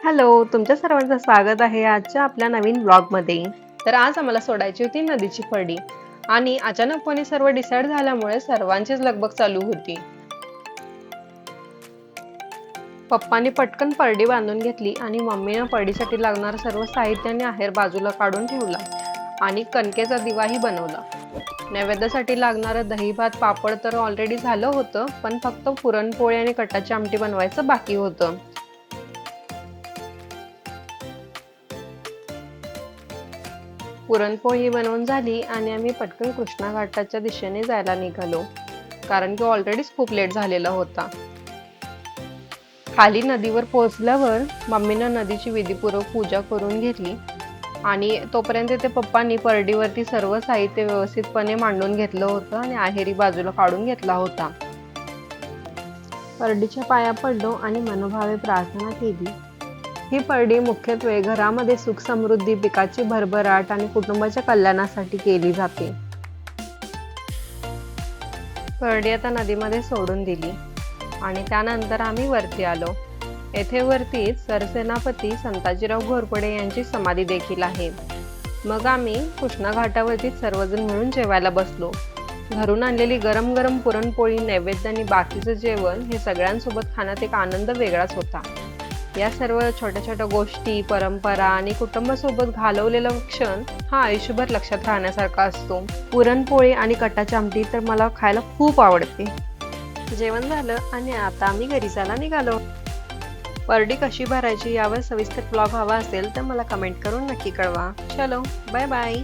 Hello, तुमच्या सर्वांचं स्वागत आहे आजच्या आपल्या नवीन ब्लॉगमध्ये. तर आज आम्हाला सोडायची होती नदीची फडी आणि अचानकपणे सर्व डिसाईड झाल्यामुळे सर्वांचीच लगबग चालू होती. पप्पांनी पटकन परडी बांधून घेतली आणि मम्मीनं परडीसाठी लागणारं सर्व साहित्य आणि आहेर बाजूला काढून ठेवला आणि कणकेचा दिवाही बनवला. नैवेद्यासाठी लागणारं दही भात पापड तर ऑलरेडी झालं होतं, पण फक्त पुरणपोळी आणि कटाची आमटी बनवायचं बाकी होतं. पुरणपोळी बनवून झाली आणि आम्ही पटकन कृष्णा घाटाच्या दिशेने जायला निघालो, कारण की ऑलरेडीच खूप लेट झालेला होता. खाली नदीवर पोहोचल्यावर मम्मीनं नदीची विधीपूर्वक पूजा करून घेतली आणि तोपर्यंत ते पप्पांनी परडीवरती सर्व साहित्य व्यवस्थितपणे मांडून घेतलं होतं आणि आहेरी बाजूला काढून घेतला होता. परडीच्या पाया पडलो आणि मनोभावे प्रार्थना केली. ही परडी मुख्यत्वे घरामध्ये सुख समृद्धी, पिकाची भरभराट आणि कुटुंबाच्या कल्याणासाठी केली जाते. परडी आता नदीमध्ये सोडून दिली आणि त्यानंतर आम्ही वरती आलो. येथे वरतीच सरसेनापती संताजीराव घोरपडे यांची समाधी देखील आहे. मग आम्ही कृष्णा घाटावरती सर्वजण मिळून जेवायला बसलो. घरून आणलेली गरम गरम पुरणपोळी, नैवेद्य आणि बाकीचं जेवण हे सगळ्यांसोबत खाण्यात एक आनंद वेगळाच होता. या सर्व छोट्या छोट्या गोष्टी, परंपरा आणि कुटुंबासोबत घालवलेला क्षण हा आयुष्यभर लक्षात राहण्यासारखा असतो. पुरणपोळी आणि कटाची आमटी तर मला खायला खूप आवडते. जेवण झालं आणि आता आम्ही घरी जायला निघालो. परडी कशी भरायची यावर सविस्तर ब्लॉग हवा असेल तर मला कमेंट करून नक्की कळवा. चलो, बाय बाय.